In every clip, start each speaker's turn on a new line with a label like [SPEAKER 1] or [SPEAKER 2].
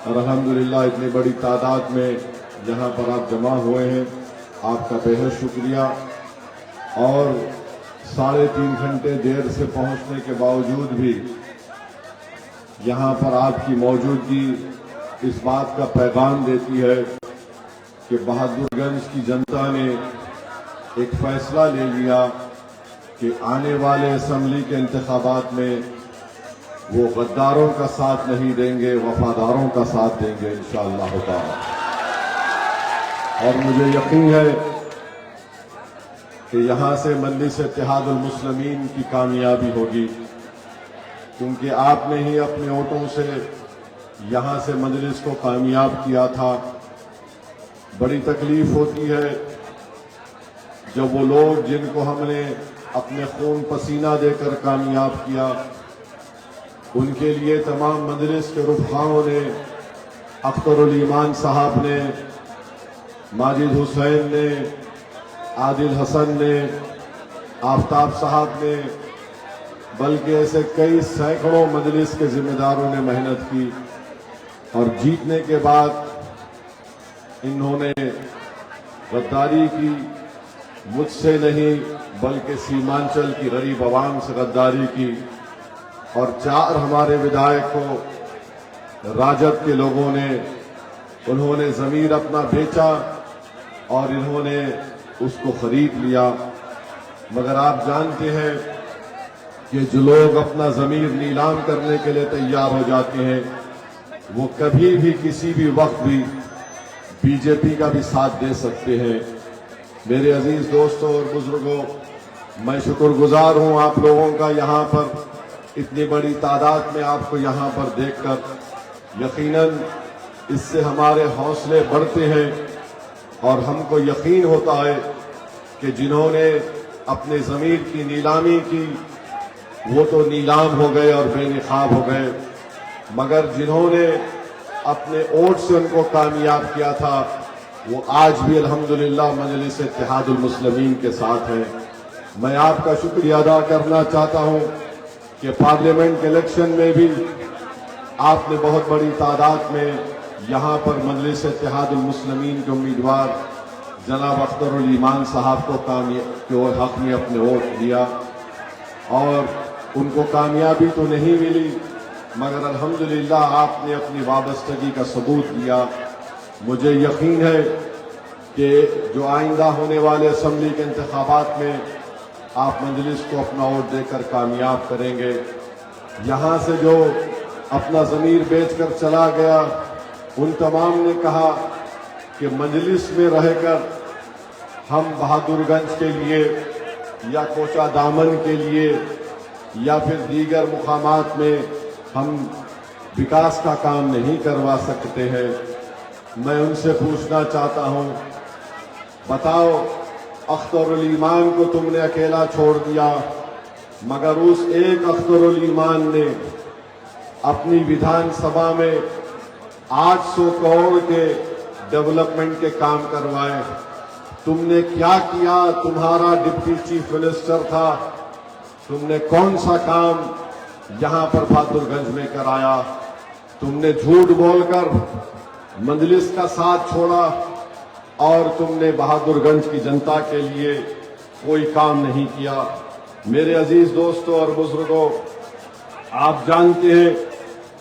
[SPEAKER 1] और अल्हम्दुलिल्लाह इतनी बड़ी तादाद में यहाँ पर आप जमा हुए हैं, आपका बेहद शुक्रिया। और 3.5 घंटे देर से पहुँचने के बावजूद भी यहाँ पर आपकी मौजूदगी इस बात का पैगाम देती है कि बहादुरगंज की जनता ने एक फैसला ले लिया कि आने वाले असेंबली के इंतखाबात में वो गद्दारों का साथ नहीं देंगे, वफादारों का साथ देंगे इंशाअल्लाह ताला। और मुझे यकीन है कि यहाँ से मजलिस इत्तेहादुल मुस्लिमीन की कामयाबी होगी, क्योंकि आपने ही अपने वोटों से यहाँ से मजलिस को कामयाब किया था। बड़ी तकलीफ होती है जब वो लोग जिनको हमने अपने खून पसीना देकर कामयाब किया, उनके लिए तमाम मजलिस के रुफ़ाओं ने, अख्तरुल ईमान साहब ने, माजिद हुसैन ने, आदिल हसन ने, आफ्ताब साहब ने, बल्कि ऐसे कई सैकड़ों मजलिस के जिम्मेदारों ने मेहनत की। और जीतने के बाद इन्होंने गद्दारी की, मुझसे नहीं बल्कि सीमांचल की गरीब आवाम से गद्दारी की। और 4 हमारे विधायकों राजद के लोगों ने, उन्होंने जमीर अपना बेचा और इन्होंने उसको खरीद लिया। मगर आप जानते हैं कि जो लोग अपना जमीर नीलाम करने के लिए तैयार हो जाते हैं, वो कभी भी किसी भी वक्त भी बीजेपी का भी साथ दे सकते हैं। मेरे अजीज दोस्तों और बुजुर्गों, मैं शुक्रगुजार हूं आप लोगों का, यहाँ पर इतनी बड़ी तादाद में आपको यहाँ पर देखकर। यकीनन इससे हमारे हौसले बढ़ते हैं और हमको यकीन होता है कि जिन्होंने अपने ज़मीर की नीलामी की वो तो नीलाम हो गए और बेनिकाब हो गए, मगर जिन्होंने अपने वोट से उनको कामयाब किया था वो आज भी अल्हम्दुलिल्लाह मजलिस इत्तेहादुल मुस्लिमीन के साथ हैं। मैं आपका शुक्रिया अदा करना चाहता हूं कि पार्लियामेंट के इलेक्शन में भी आपने बहुत बड़ी तादाद में यहाँ पर मजलिस इत्तेहादुल मुस्लिमीन के उम्मीदवार जनाब अख्तरुल ईमान साहब को हक में अपने वोट दिया। और उनको कामयाबी तो नहीं मिली, मगर अल्हम्दुलिल्लाह आपने अपनी वाबस्तगी का सबूत दिया। मुझे यकीन है कि जो आइंदा होने वाले असेंबली के इंतखाबात में आप मजलिस को अपना वोट देकर कामयाब करेंगे। यहाँ से जो अपना ज़मीर बेचकर चला गया, उन तमाम ने कहा कि मजलिस में रहकर हम बहादुरगंज के लिए या कोचा दामन के लिए या फिर दीगर मुकामात में हम विकास का काम नहीं करवा सकते हैं। मैं उनसे पूछना चाहता हूं, बताओ अख्तरुल ईमान को तुमने अकेला छोड़ दिया, मगर उस एक अख्तरुल ईमान ने अपनी विधानसभा में 800 करोड़ के डेवलपमेंट के काम करवाए। तुमने क्या किया? तुम्हारा डिप्टी चीफ मिनिस्टर था, तुमने कौन सा काम यहां पर बहादुरगंज में कराया? तुमने झूठ बोलकर मजलिस का साथ छोड़ा और तुमने बहादुरगंज की जनता के लिए कोई काम नहीं किया। मेरे अजीज दोस्तों और बुजुर्गों, आप जानते हैं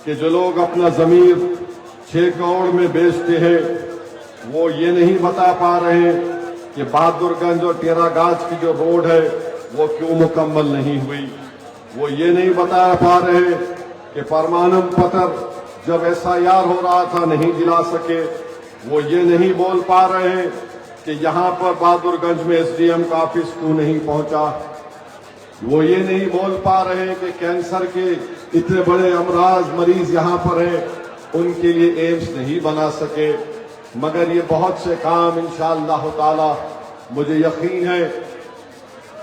[SPEAKER 1] कि जो लोग अपना जमीर 6 करोड़ में बेचते हैं, वो ये नहीं बता पा रहे कि बहादुरगंज और टेरागाज की जो रोड है वो क्यों मुकम्मल नहीं हुई। वो ये नहीं बता पा रहे कि परमाणु पत्र जब SIR हो रहा था नहीं दिला सके। वो ये नहीं बोल पा रहे कि यहाँ पर बहादुरगंज में SDM का ऑफिस क्यों नहीं पहुंचा। वो ये नहीं बोल पा रहे कि कैंसर के इतने बड़े अमराज मरीज यहाँ पर हैं, उनके लिए एम्स नहीं बना सके। मगर ये बहुत से काम इंशाअल्लाह ताला मुझे यकीन है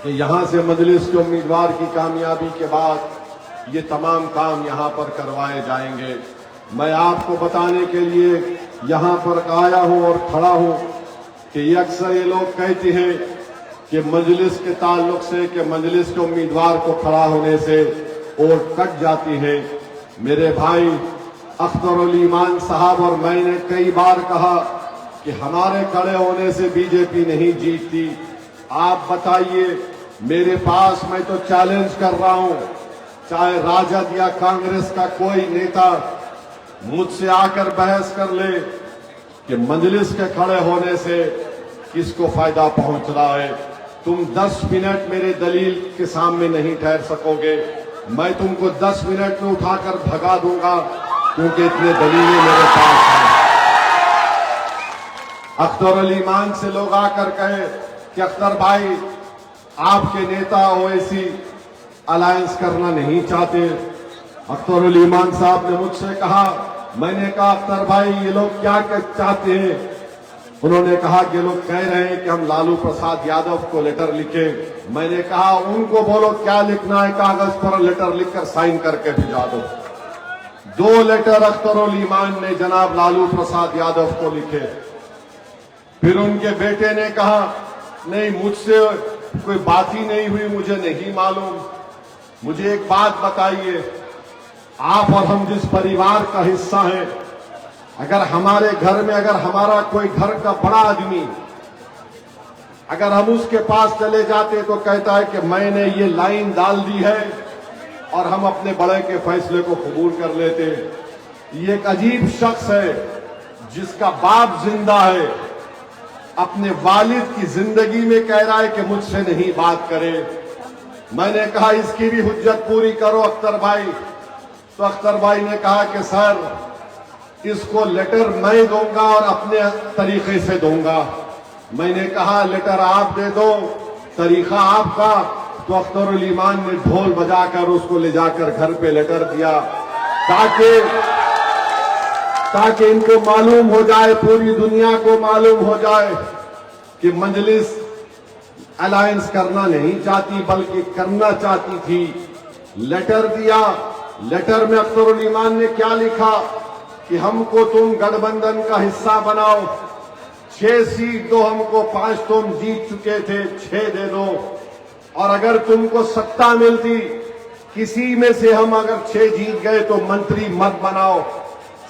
[SPEAKER 1] कि यहाँ से मजलिस के उम्मीदवार की कामयाबी के बाद ये तमाम काम यहाँ पर करवाए जाएंगे। मैं आपको बताने के लिए यहाँ पर आया हूँ और खड़ा हूँ कि अक्सर ये लोग कहते हैं कि मजलिस के ताल्लुक से, कि मजलिस के उम्मीदवार को खड़ा होने से वोट कट जाती है। मेरे भाई, अख्तरुल ईमान साहब और मैंने कई बार कहा कि हमारे खड़े होने से बीजेपी नहीं जीतती। आप बताइए, मेरे पास, मैं तो चैलेंज कर रहा हूं, चाहे राजद या कांग्रेस का कोई नेता मुझसे आकर बहस कर ले कि मजलिस के खड़े होने से किसको फायदा पहुंच रहा है। तुम 10 मिनट मेरे दलील के सामने नहीं ठहर सकोगे। मैं तुमको 10 मिनट में उठाकर भगा दूंगा, क्योंकि इतने दलीलें मेरे पास हैं। अख्तरुल ईमान से लोग आकर कहे कि अख्तर भाई, आपके नेता ओवैसी अलायंस करना नहीं चाहते। अख्तरुल ईमान साहब ने मुझसे कहा, मैंने कहा अख्तर भाई, ये लोग क्या चाहते हैं? उन्होंने कहा कि लोग कह रहे हैं कि हम लालू प्रसाद यादव को लेटर लिखें। मैंने कहा उनको बोलो क्या लिखना है, कागज पर लेटर लिखकर साइन करके भिजा दो। 2 लेटर अख्तरुल ईमान ने जनाब लालू प्रसाद यादव को लिखे। फिर उनके बेटे ने कहा, नहीं, मुझसे कोई बात ही नहीं हुई, मुझे नहीं मालूम। मुझे एक बात बताइए, आप और हम जिस परिवार का हिस्सा हैं, अगर हमारे घर में, अगर हमारा कोई घर का बड़ा आदमी, अगर हम उसके पास चले जाते तो कहता है कि मैंने ये लाइन डाल दी है, और हम अपने बड़े के फैसले को कबूल कर लेते। ये एक अजीब शख्स है जिसका बाप जिंदा है, अपने वालिद की जिंदगी में कह रहा है कि मुझसे नहीं बात करे। मैंने कहा इसकी भी हुज्जत पूरी करो अख्तर भाई। तो अख्तर भाई ने कहा कि सर, इसको लेटर मैं दूंगा और अपने तरीके से दूंगा। मैंने कहा लेटर आप दे दो, तरीका आपका। तो अख्तरुल ईमान ने ढोल बजाकर उसको ले जाकर घर पे लेटर दिया, ताकि इनको मालूम हो जाए, पूरी दुनिया को मालूम हो जाए कि मजलिस अलायंस करना नहीं चाहती बल्कि करना चाहती थी। लेटर दिया। लेटर में अख्तरुल ईमान ने क्या लिखा कि हमको तुम गठबंधन का हिस्सा बनाओ, 6 सीट दो हमको, 5 तुम जीत चुके थे, 6 दे दो, और अगर तुमको सत्ता मिलती किसी में से, हम अगर 6 जीत गए तो मंत्री मत बनाओ,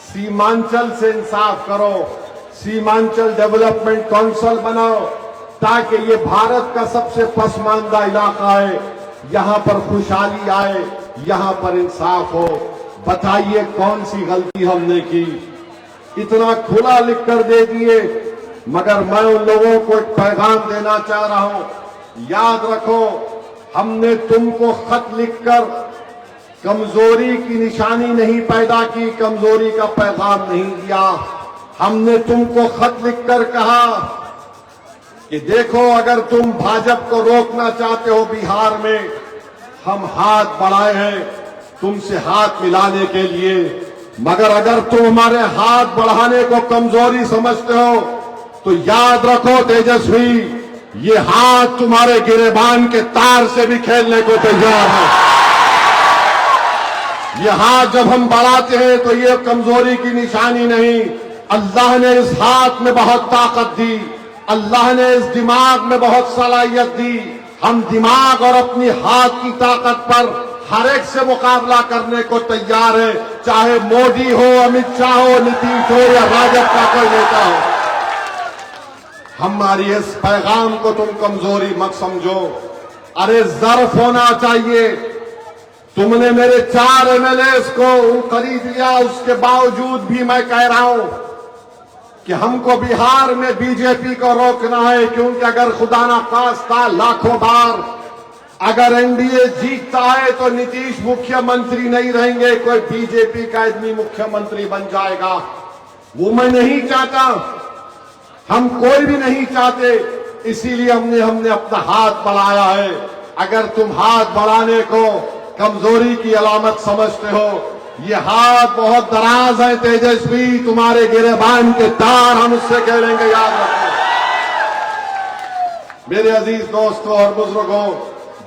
[SPEAKER 1] सीमांचल से इंसाफ करो, सीमांचल डेवलपमेंट काउंसिल बनाओ, ताकि ये भारत का सबसे पसमानदा इलाका है, यहां पर खुशहाली आए, यहां पर इंसाफ हो। बताइए कौन सी गलती हमने की? इतना खुला लिखकर दे दिए। मगर मैं उन लोगों को एक पैगाम देना चाह रहा हूं, याद रखो, हमने तुमको खत लिखकर कमजोरी की निशानी नहीं पैदा की, कमजोरी का पैगाम नहीं दिया। हमने तुमको खत लिखकर कहा कि देखो, अगर तुम भाजपा को रोकना चाहते हो बिहार में, हम हाथ बढ़ाए हैं तुमसे हाथ मिलाने के लिए, मगर अगर तुम हमारे हाथ बढ़ाने को कमजोरी समझते हो तो याद रखो तेजस्वी, ये हाथ तुम्हारे गिरेबान के तार से भी खेलने को तैयार है। ये हाथ जब हम बढ़ाते हैं तो ये कमजोरी की निशानी नहीं। अल्लाह ने इस हाथ में बहुत ताकत दी, अल्लाह ने इस दिमाग में बहुत सलाहियत दी। हम दिमाग और अपनी हाथ की ताकत पर हर एक से मुकाबला करने को तैयार है, चाहे मोदी हो, अमित शाह हो, नीतीश हो या राजद का कोई नेता हो। हमारी इस पैगाम को तुम कमजोरी मत समझो। अरे ज़र्फ होना चाहिए। तुमने मेरे 4 एमएलए को खरीद लिया, उसके बावजूद भी मैं कह रहा हूं कि हमको बिहार में बीजेपी को रोकना है, क्योंकि अगर खुदा ना खास्ता लाखों बार अगर एनडीए जीतता है तो नीतीश मुख्यमंत्री नहीं रहेंगे, कोई बीजेपी का आदमी मुख्यमंत्री बन जाएगा। वो मैं नहीं चाहता, हम कोई भी नहीं चाहते। इसीलिए हमने अपना हाथ बढ़ाया है। अगर तुम हाथ बढ़ाने को कमजोरी की अलामत समझते हो, ये हाथ बहुत दराज है तेजस्वी, तुम्हारे गिरेबान के तार हम उससे खेलेंगे, याद रखो। मेरे अजीज दोस्तों और बुजुर्गों,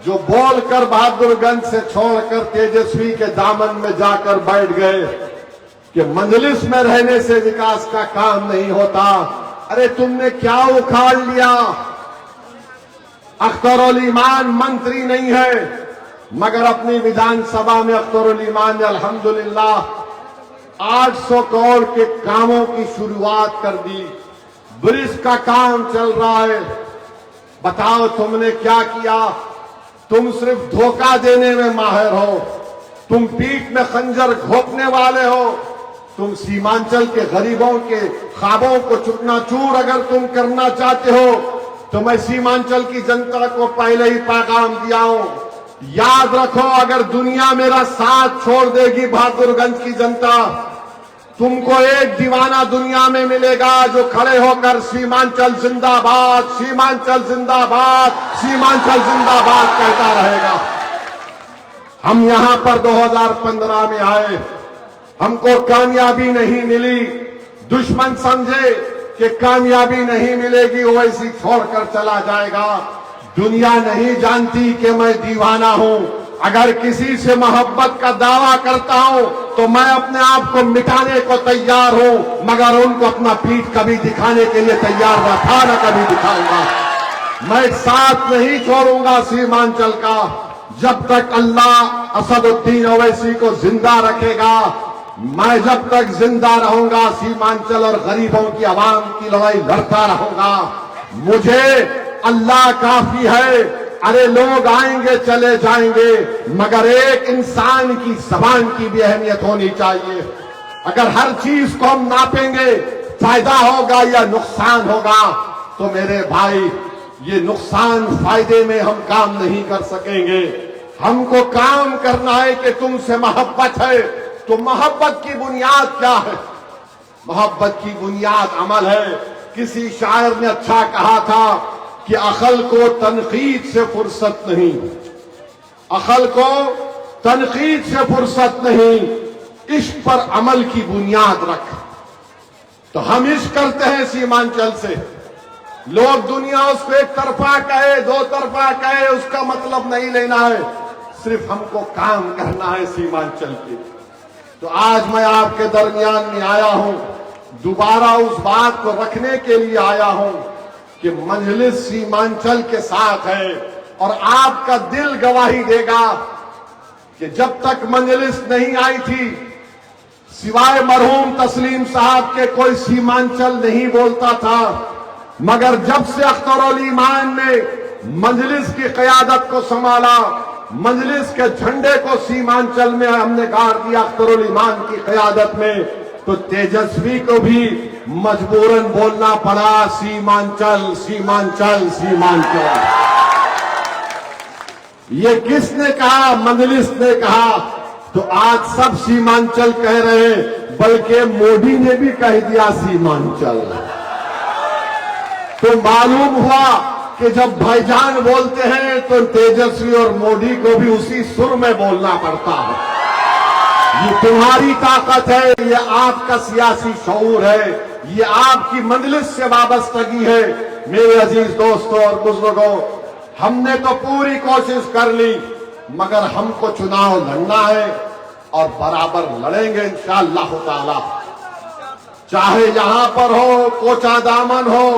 [SPEAKER 1] जो बोलकर बहादुरगंज से छोड़कर तेजस्वी के दामन में जाकर बैठ गए कि मजलिस में रहने से विकास का काम नहीं होता। अरे तुमने क्या उखाड़ लिया? अख्तरुल ईमान मंत्री नहीं है, मगर अपनी विधानसभा में अख्तरुल ईमान ने अल्हम्दुलिल्लाह 800 करोड़ के कामों की शुरुआत कर दी। ब्रिज का काम चल रहा है। बताओ तुमने क्या किया? तुम सिर्फ धोखा देने में माहिर हो, तुम पीठ में खंजर घोंपने वाले हो। तुम सीमांचल के गरीबों के ख्वाबों को चूकनाचूर अगर तुम करना चाहते हो तो मैं सीमांचल की जनता को पहले ही पैगाम दिया हूं, याद रखो, अगर दुनिया मेरा साथ छोड़ देगी, बहादुरगंज की जनता, तुमको एक दीवाना दुनिया में मिलेगा जो खड़े होकर सीमांचल जिंदाबाद, सीमांचल जिंदाबाद, सीमांचल जिंदाबाद कहता रहेगा। हम यहां पर 2015 में आए, हमको कामयाबी नहीं मिली। दुश्मन समझे कि कामयाबी नहीं मिलेगी, वो ऐसी छोड़कर चला जाएगा। दुनिया नहीं जानती कि मैं दीवाना हूं। अगर किसी से मोहब्बत का दावा करता हूं तो मैं अपने आप को मिटाने को तैयार हूं, मगर उनको अपना पीठ कभी दिखाने के लिए तैयार न था, न कभी दिखाऊंगा। मैं साथ नहीं छोड़ूंगा सीमांचल का। जब तक अल्लाह असदुद्दीन ओवैसी को जिंदा रखेगा, मैं जब तक जिंदा रहूंगा सीमांचल और गरीबों की आवाम की लड़ाई लड़ता रहूंगा। मुझे अल्लाह काफी है। अरे लोग आएंगे चले जाएंगे, मगर एक इंसान की जबान की भी अहमियत होनी चाहिए। अगर हर चीज को हम नापेंगे फायदा होगा या नुकसान होगा, तो मेरे भाई ये नुकसान फायदे में हम काम नहीं कर सकेंगे। हमको काम करना है कि तुमसे मोहब्बत है, तो मोहब्बत की बुनियाद क्या है? मोहब्बत की बुनियाद अमल है। किसी शायर ने अच्छा कहा था कि अकल को तनकीद से फुर्सत नहीं, अकल को तनकीद से फुर्सत नहीं, इश्क पर अमल की बुनियाद रख। तो हम इश्क करते हैं सीमांचल से। लोग दुनिया उसको एक तरफा कहे, दो तरफा कहे, उसका मतलब नहीं लेना है, सिर्फ हमको काम करना है सीमांचल के। तो आज मैं आपके दरमियान में आया हूं, दोबारा उस बात को रखने के लिए आया हूं कि मजलिस सीमांचल के साथ है। और आपका दिल गवाही देगा कि जब तक मजलिस नहीं आई थी, सिवाय मरहूम तस्लीम साहब के कोई सीमांचल नहीं बोलता था। मगर जब से अख्तर ईमान ने मजलिस की क़यादत को संभाला, मजलिस के झंडे को सीमांचल में हमने गाड़ दिया अख्तर ईमान की क़यादत में, तो तेजस्वी को भी मजबूरन बोलना पड़ा सीमांचल, सीमांचल, सीमांचल। ये किसने कहा? मजलिस ने कहा। तो आज सब सीमांचल कह रहे हैं, बल्कि मोदी ने भी कह दिया सीमांचल। तो मालूम हुआ कि जब भाईजान बोलते हैं तो तेजस्वी और मोदी को भी उसी सुर में बोलना पड़ता है। ये तुम्हारी ताकत है, ये आपका सियासी शऊर है, ये आपकी मजलिस से वाबस्तगी है। मेरे अजीज दोस्तों और बुजुर्गों, हमने तो पूरी कोशिश कर ली, मगर हमको चुनाव लड़ना है और बराबर लड़ेंगे इंशाअल्लाह ताला। चाहे यहां पर हो, कोचा दामन हो,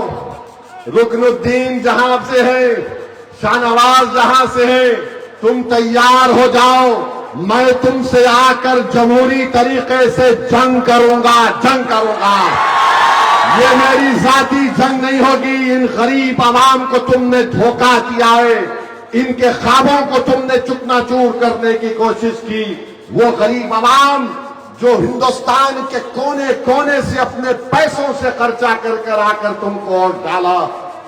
[SPEAKER 1] रुकनुद्दीन जहां से है, शाहनवाज जहां से है, तुम तैयार हो जाओ। मैं तुमसे आकर जमहूरी तरीके से जंग करूंगा, जंग करूंगा। ये मेरी जाती जंग नहीं होगी। इन गरीब आवाम को तुमने धोखा किया है, इनके ख्वाबों को तुमने चुकनाचूर करने की कोशिश की। वो गरीब आवाम जो हिंदुस्तान के कोने कोने से अपने पैसों से खर्चा कर कर आकर तुमको वोट डाला।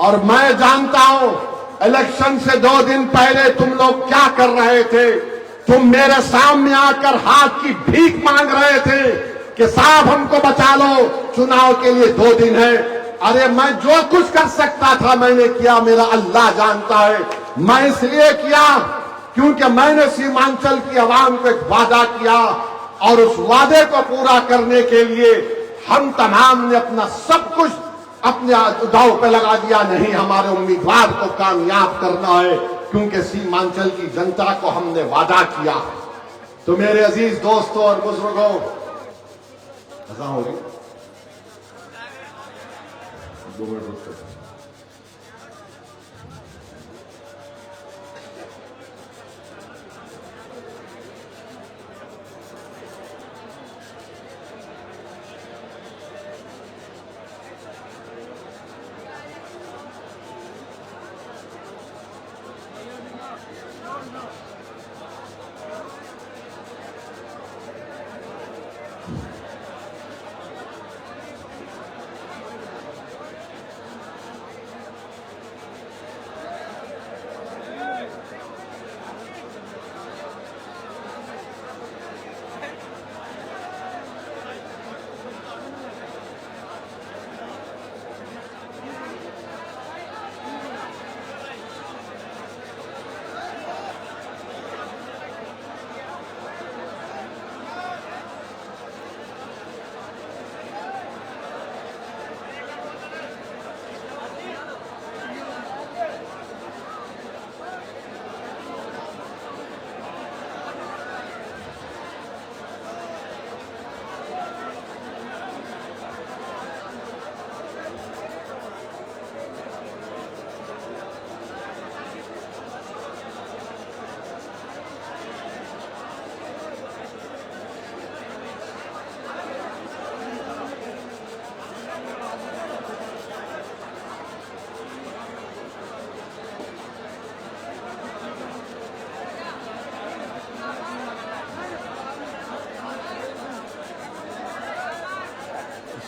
[SPEAKER 1] और मैं जानता हूं इलेक्शन से 2 दिन पहले तुम लोग क्या कर रहे थे। तुम मेरे सामने आकर हाथ की भीख मांग रहे थे कि साहब हमको बचा लो, चुनाव के लिए 2 दिन है। अरे मैं जो कुछ कर सकता था मैंने किया, मेरा अल्लाह जानता है। मैं इसलिए किया क्योंकि मैंने सीमांचल की आवाम को एक वादा किया, और उस वादे को पूरा करने के लिए हम तमाम ने अपना सब कुछ अपने दांव पे लगा दिया। नहीं, हमारे उम्मीदवार को कामयाब करना है, क्योंकि सीमांचल की जनता को हमने वादा किया। तो मेरे अजीज दोस्तों और बुजुर्गों, ऐसा होगी 2 मिनट रुक कर।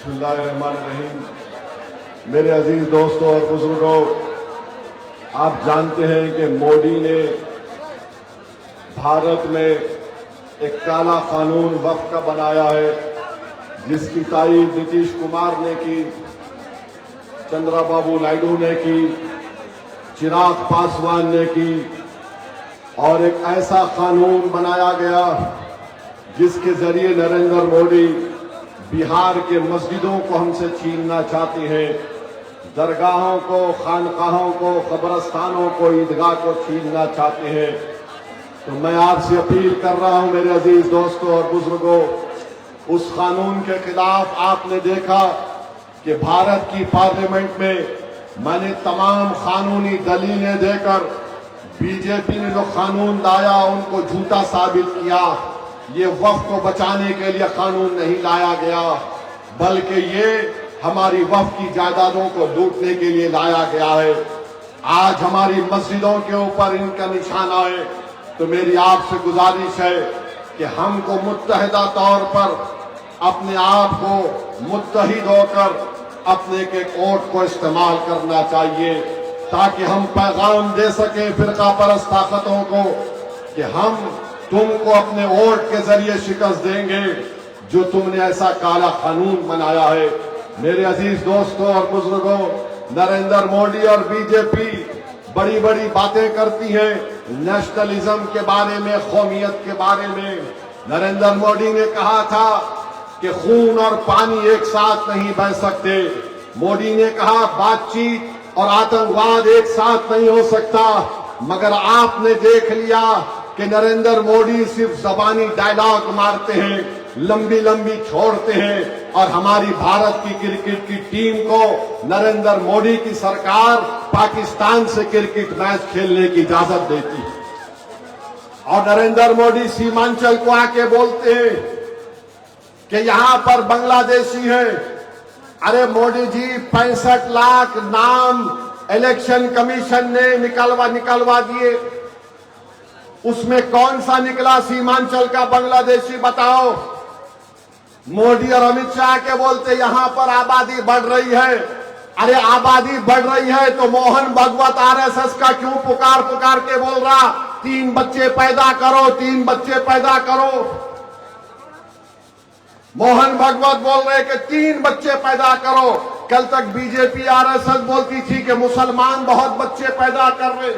[SPEAKER 1] बिस्मिल्लाहिर्रहमानिर्रहीम। मेरे अजीज दोस्तों और बुजुर्गों, आप जानते हैं कि मोदी ने भारत में एक काला कानून वक्फ का बनाया है, जिसकी तारीफ नीतीश कुमार ने की, चंद्रबाबू नायडू ने की, चिराग पासवान ने की, और एक ऐसा कानून बनाया गया जिसके जरिए नरेंद्र मोदी बिहार के मस्जिदों को हमसे छीनना चाहते हैं, दरगाहों को, खानकाहों को, कब्रस्तानों को, ईदगाह को छीनना चाहते हैं। तो मैं आपसे अपील कर रहा हूं मेरे अजीज दोस्तों और बुजुर्गों, उस कानून के खिलाफ आपने देखा कि भारत की पार्लियामेंट में मैंने तमाम कानूनी दलीलें देकर बीजेपी ने जो कानून लाया उनको झूठा साबित किया। ये वक्फ को बचाने के लिए कानून नहीं लाया गया, बल्कि ये हमारी वक्फ की जायदादों को लूटने के लिए लाया गया है। आज हमारी मस्जिदों के ऊपर इनका निशाना है, तो मेरी आपसे गुजारिश है कि हमको मुत्तहिदा तौर पर अपने आप को मुत्तहिद होकर अपने के कोर्ट को इस्तेमाल करना चाहिए, ताकि हम पैगाम दे सके फिरका परस्त ताकतों को कि हम तुमको अपने वोट के जरिए शिकस्त देंगे जो तुमने ऐसा काला कानून बनाया है। मेरे अजीज दोस्तों और बुजुर्गों, नरेंद्र मोदी और बीजेपी बड़ी बड़ी बातें करती हैं नेशनलिज्म के बारे में, कौमियत के बारे में। नरेंद्र मोदी ने कहा था कि खून और पानी एक साथ नहीं बह सकते। मोदी ने कहा बातचीत और आतंकवाद एक साथ नहीं हो सकता, मगर आपने देख लिया कि नरेंद्र मोदी सिर्फ जबानी डायलॉग मारते हैं, लंबी लंबी छोड़ते हैं, और हमारी भारत की क्रिकेट की टीम को नरेंद्र मोदी की सरकार पाकिस्तान से क्रिकेट मैच खेलने की इजाजत देती है। और नरेंद्र मोदी सीमांचल को आके बोलते हैं कि यहां पर बांग्लादेशी है। अरे मोदी जी, 65 लाख नाम इलेक्शन कमीशन ने निकलवा दिए, उसमें कौन सा निकला सीमांचल का बांग्लादेशी, बताओ। मोदी और अमित शाह के बोलते यहां पर आबादी बढ़ रही है। अरे आबादी बढ़ रही है तो मोहन भागवत आरएसएस का क्यों पुकार के बोल रहा 3 बच्चे पैदा करो, 3 बच्चे पैदा करो। मोहन भागवत बोल रहे कि 3 बच्चे पैदा करो। कल तक बीजेपी आरएसएस बोलती थी कि मुसलमान बहुत बच्चे पैदा कर रहे।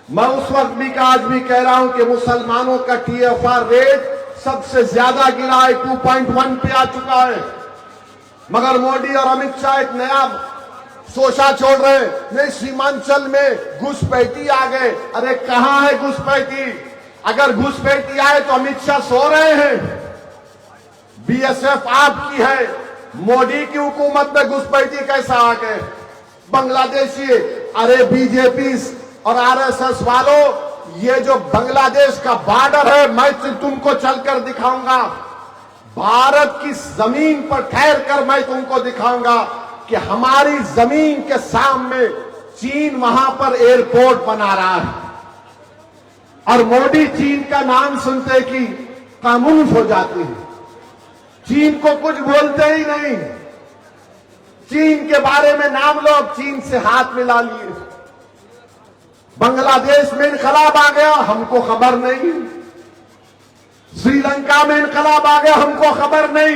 [SPEAKER 1] मैं उस वक्त भी आज भी कह रहा हूं कि मुसलमानों का टीएफआर रेट सबसे ज्यादा गिरा है, 2.1 पे आ चुका है। मगर मोदी और अमित शाह एक नया सोचा छोड़ रहे, नहीं सीमांचल में घुसपैठी आ गए। अरे कहां है घुसपैठी? अगर घुसपैठी आए तो अमित शाह सो रहे हैं। बीएसएफ आपकी है, मोदी की हुकूमत में घुसपैठी कैसा आ गए? बांग्लादेशी। अरे बीजेपी और आरएसएस वालों, ये जो बांग्लादेश का बॉर्डर है, मैं तुमको चलकर दिखाऊंगा। भारत की जमीन पर ठहर कर मैं तुमको दिखाऊंगा कि हमारी जमीन के सामने चीन वहां पर एयरपोर्ट बना रहा है, और मोदी चीन का नाम सुनते कि खामोश हो जाते हैं। चीन को कुछ बोलते ही नहीं। चीन के बारे में नाम लो, अब चीन से हाथ मिला लिए। बांग्लादेश में इनकलाब आ गया, हमको खबर नहीं। श्रीलंका में इनकलाब आ गया, हमको खबर नहीं।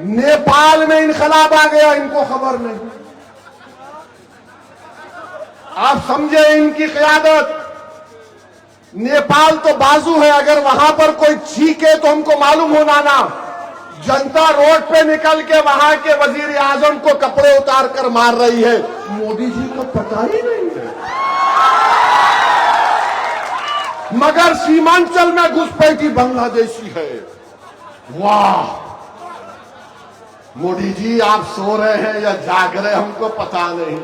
[SPEAKER 1] नेपाल में इनकलाब आ गया, इनको खबर नहीं। आप समझे इनकी क़यादत। नेपाल तो बाजू है, अगर वहां पर कोई छीके तो हमको मालूम होना ना। जनता रोड पे निकल के वहां के वजीर आजम को कपड़े उतार कर मार रही है। मोदी जी को पता ही नहीं है। मगर सीमांचल में घुसपैठी बांग्लादेशी है। वाह मोदी जी, आप सो रहे हैं या जाग रहे हमको पता नहीं।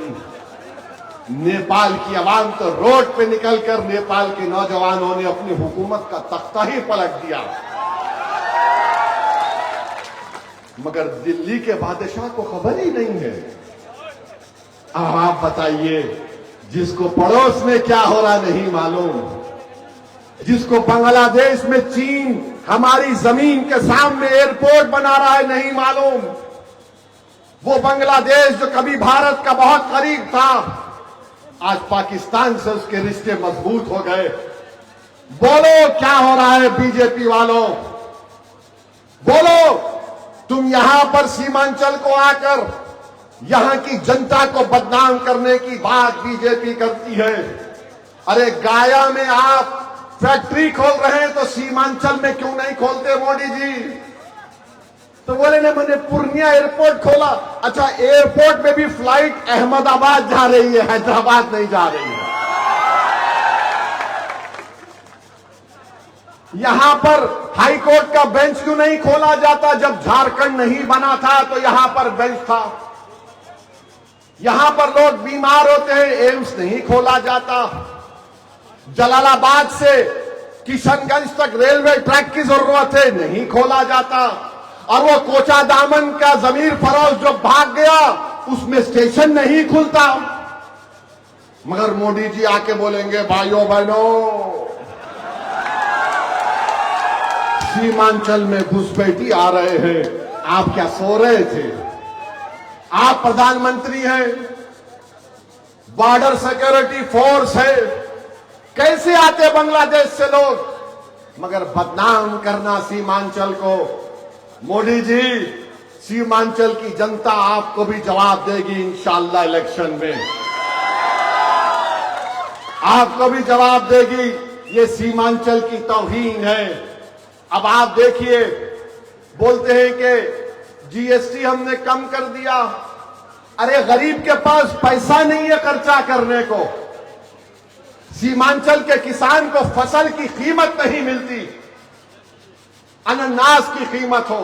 [SPEAKER 1] नेपाल की आवाम तो रोड पे निकलकर नेपाल के नौजवानों ने अपनी हुकूमत का तख्ता ही पलट दिया। मगर दिल्ली के बादशाह को खबर ही नहीं है। अब आप बताइए, जिसको पड़ोस में क्या हो रहा नहीं मालूम, जिसको बांग्लादेश में चीन हमारी जमीन के सामने एयरपोर्ट बना रहा है नहीं मालूम, वो बांग्लादेश जो कभी भारत का बहुत करीब था, आज पाकिस्तान से उसके रिश्ते मजबूत हो गए। बोलो क्या हो रहा है बीजेपी वालों, बोलो। तुम यहां पर सीमांचल को आकर यहां की जनता को बदनाम करने की बात बीजेपी करती है। अरे गाया में आप फैक्ट्री खोल रहे हैं तो सीमांचल में क्यों नहीं खोलते मोदी जी? तो बोले ना मैंने पूर्णिया एयरपोर्ट खोला। अच्छा, एयरपोर्ट में भी फ्लाइट अहमदाबाद जा रही है, हैदराबाद नहीं जा रही है। यहां पर हाई कोर्ट का बेंच क्यों नहीं खोला जाता? जब झारखंड नहीं बना था तो यहां पर बेंच था। यहां पर लोग बीमार होते हैं, एम्स नहीं खोला जाता। जलालाबाद से किशनगंज तक रेलवे ट्रैक की जरूरत है, नहीं खोला जाता। और वो कोचा दामन का जमीर फरोज जो भाग गया, उसमें स्टेशन नहीं खुलता। मगर मोदी जी आके बोलेंगे भाइयों बहनों, सीमांचल में घुसपैठी आ रहे हैं। आप क्या सो रहे थे? आप प्रधानमंत्री हैं, बॉर्डर सिक्योरिटी फोर्स है, कैसे आते बांग्लादेश से लोग? मगर बदनाम करना सीमांचल को। मोदी जी, सीमांचल की जनता आपको भी जवाब देगी इंशाअल्लाह इलेक्शन में, आपको भी जवाब देगी। ये सीमांचल की तौहीन है। अब आप देखिए, बोलते हैं कि जीएसटी हमने कम कर दिया। अरे गरीब के पास पैसा नहीं है खर्चा करने को। सीमांचल के किसान को फसल की कीमत नहीं मिलती। अनानास की कीमत हो,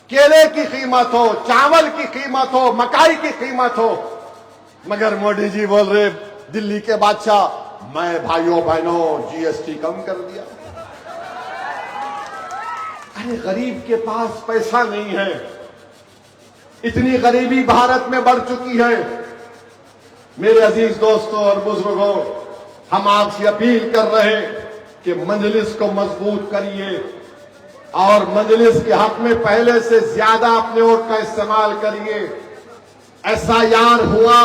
[SPEAKER 1] केले की कीमत हो, चावल की कीमत हो, मकाई की कीमत हो। मगर मोदी जी बोल रहे दिल्ली के बादशाह, मैं भाइयों बहनों जीएसटी कम कर दिया। अरे गरीब के पास पैसा नहीं है। इतनी गरीबी भारत में बढ़ चुकी है। मेरे अजीज दोस्तों और बुजुर्गों, हम आपसे अपील कर रहे हैं कि मजलिस को मजबूत करिए और मजलिस के हक में पहले से ज्यादा अपने वोट का इस्तेमाल करिए। एसआईआर हुआ,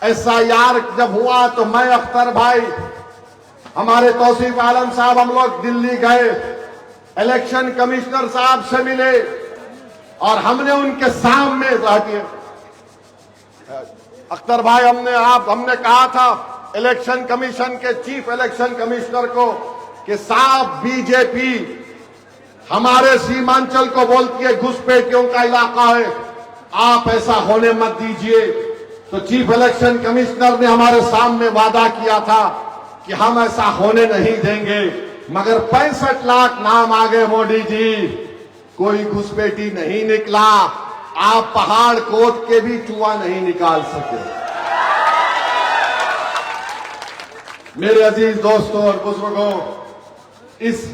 [SPEAKER 1] एसआईआर जब हुआ तो मैं, अख्तर भाई, हमारे तौसीफ आलम साहब, हम लोग दिल्ली गए, इलेक्शन कमिश्नर साहब से मिले और हमने उनके सामने जाके, अख्तर भाई, हमने कहा था इलेक्शन कमीशन के चीफ इलेक्शन कमिश्नर को कि साहब बीजेपी हमारे सीमांचल को बोलती है घुसपैठियों का इलाका है, आप ऐसा होने मत दीजिए। तो चीफ इलेक्शन कमिश्नर ने हमारे सामने वादा किया था कि हम ऐसा होने नहीं देंगे। मगर 65 लाख नाम आ गए मोदी जी, कोई घुसपैठी नहीं निकला। आप पहाड़ कोट के भी चूहा नहीं निकाल सके। मेरे अजीज दोस्तों और बुजुर्गों, इस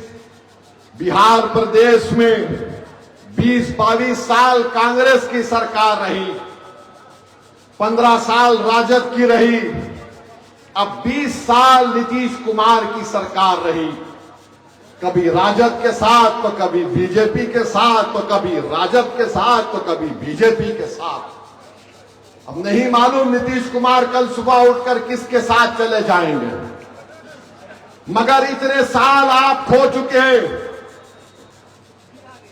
[SPEAKER 1] बिहार प्रदेश में 20-22 साल कांग्रेस की सरकार रही, 15 साल राजद की रही, अब 20 साल नीतीश कुमार की सरकार रही। कभी राजद के साथ तो कभी बीजेपी के साथ, तो कभी राजद के साथ तो कभी बीजेपी के साथ। अब नहीं मालूम नीतीश कुमार कल सुबह उठकर किसके साथ चले जाएंगे। मगर इतने साल आप खो चुके हैं,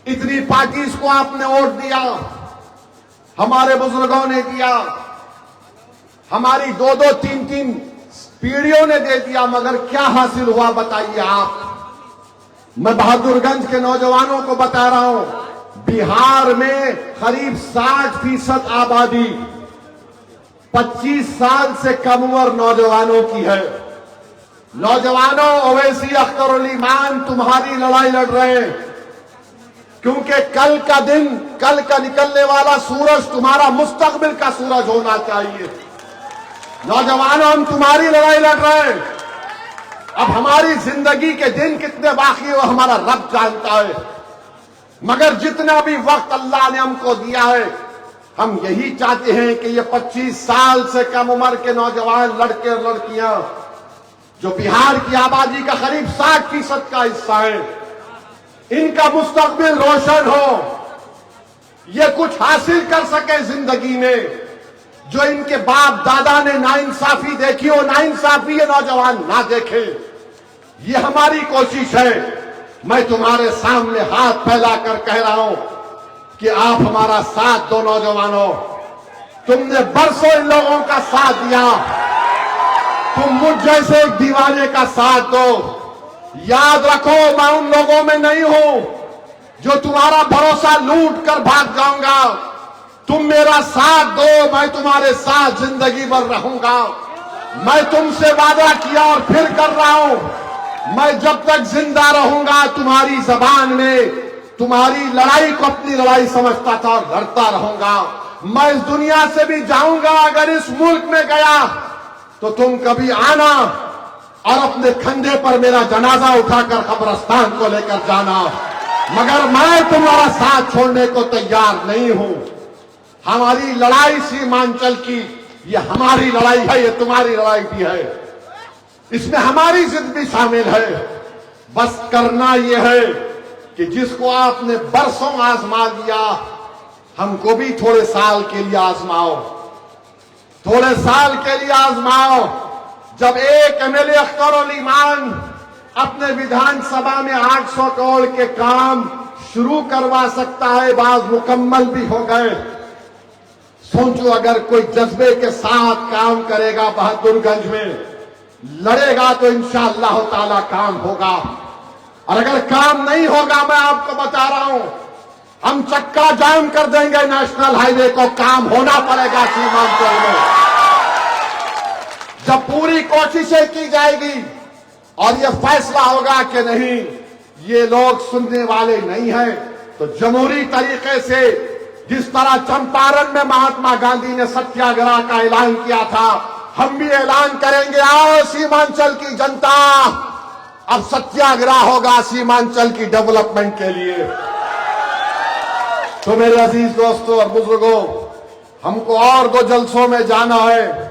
[SPEAKER 1] इतनी पार्टीज को आपने वोट दिया, हमारे बुजुर्गों ने दिया, हमारी 2-2, 3-3 पीढ़ियों ने दे दिया, मगर क्या हासिल हुआ बताइए आप। मैं बहादुरगंज के नौजवानों को बता रहा हूं, बिहार में करीब 60% आबादी 25 साल से कम उम्र नौजवानों की है। नौजवानों, ओवैसी, अख्तर अली मान तुम्हारी लड़ाई लड़ रहे हैं, क्योंकि कल का दिन, कल का निकलने वाला सूरज तुम्हारा मुस्तकबिल का सूरज होना चाहिए। नौजवानों, हम तुम्हारी लड़ाई लड़ रहे हैं। अब हमारी जिंदगी के दिन कितने बाकी है वो हमारा रब जानता है। मगर जितना भी वक्त अल्लाह ने हमको दिया है, हम यही चाहते हैं कि ये 25 साल से कम उम्र के नौजवान लड़के और लड़कियां, जो बिहार की आबादी का करीब 60% का हिस्सा है, इनका मुस्तकबिल रोशन हो। ये कुछ हासिल कर सके जिंदगी में जो इनके बाप दादा ने नाइंसाफी देखी हो, नाइंसाफी ये नौजवान ना देखे। ये हमारी कोशिश है। मैं तुम्हारे सामने हाथ फैलाकर कह रहा हूं कि आप हमारा साथ दो नौजवानों। तुमने बरसों इन लोगों का साथ दिया, तुम मुझ जैसे एक दीवाने का साथ दो। याद रखो, मैं उन लोगों में नहीं हूं जो तुम्हारा भरोसा लूट कर भाग जाऊंगा। तुम मेरा साथ दो, मैं तुम्हारे साथ जिंदगी भर रहूंगा। मैं तुमसे वादा किया और फिर कर रहा हूं, मैं जब तक जिंदा रहूंगा तुम्हारी जबान में तुम्हारी लड़ाई को अपनी लड़ाई समझता था और लड़ता रहूंगा। मैं इस दुनिया से भी जाऊंगा, अगर इस मुल्क में गया तो तुम कभी आना और अपने कंधे पर मेरा जनाजा उठाकर कब्रिस्तान को लेकर जाना, मगर मैं तुम्हारा साथ छोड़ने को तैयार नहीं हूं। हमारी लड़ाई सीमांचल की, ये हमारी लड़ाई है, ये तुम्हारी लड़ाई भी है, इसमें हमारी जिद भी शामिल है। बस करना यह है कि जिसको आपने बरसों आजमा लिया, हमको भी थोड़े साल के लिए आजमाओ, थोड़े साल के लिए आजमाओ। जब एक एमएलए अख्तर अली ईमान अपने विधानसभा में 800 करोड़ के काम शुरू करवा सकता है, बाज मुकम्मल भी हो गए। सोचो अगर कोई जज्बे के साथ काम करेगा, बहादुरगंज में लड़ेगा तो इंशाअल्लाह ताला काम होगा। और अगर काम नहीं होगा, मैं आपको बता रहा हूं, हम चक्का जाम कर देंगे नेशनल हाईवे को। काम होना पड़ेगा सीमांचल में। जब पूरी कोशिशें की जाएगी और ये फैसला होगा कि नहीं, ये लोग सुनने वाले नहीं हैं, तो जमहूरी तरीके से जिस तरह चंपारण में महात्मा गांधी ने सत्याग्रह का ऐलान किया था, हम भी ऐलान करेंगे। आओ सीमांचल की जनता, अब सत्याग्रह होगा सीमांचल की डेवलपमेंट के लिए। तो मेरे अजीज दोस्तों और बुजुर्गों, हमको और 2 जलसों में जाना है।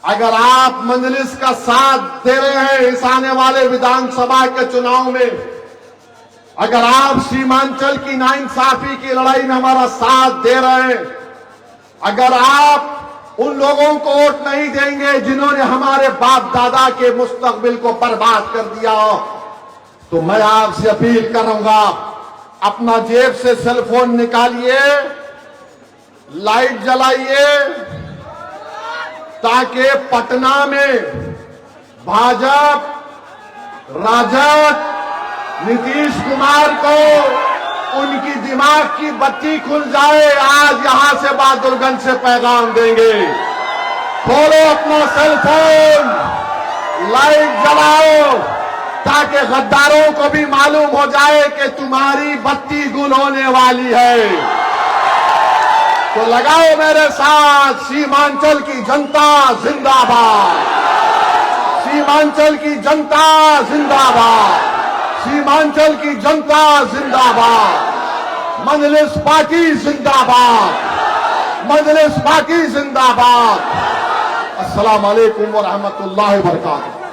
[SPEAKER 1] अगर आप मजलिस का साथ दे रहे हैं इस आने वाले विधानसभा के चुनाव में, अगर आप सीमांचल की नाइंसाफी की लड़ाई में हमारा साथ दे रहे हैं, अगर आप उन लोगों को वोट नहीं देंगे जिन्होंने हमारे बाप दादा के मुस्तकबिल को बर्बाद कर दिया, तो मैं आपसे अपील करूंगा, अपना जेब से सेल फोन निकालिए, लाइट जलाइए, ताकि पटना में भाजपा राजद नीतीश कुमार को उनकी दिमाग की बत्ती खुल जाए। आज यहां से बहादुरगंज से पैगाम देंगे, खोलो अपना सेल फोन, लाइट जलाओ, ताकि गद्दारों को भी मालूम हो जाए कि तुम्हारी बत्ती गुल होने वाली है। तो लगाओ मेरे साथ, सीमांचल की जनता जिंदाबाद, सीमांचल की जनता जिंदाबाद, सीमांचल की जनता जिंदाबाद, मजलिस पार्टी जिंदाबाद, मजलिस पार्टी जिंदाबाद। अस्सलाम वालेकुम व रहमतुल्लाहि व बरकातहू।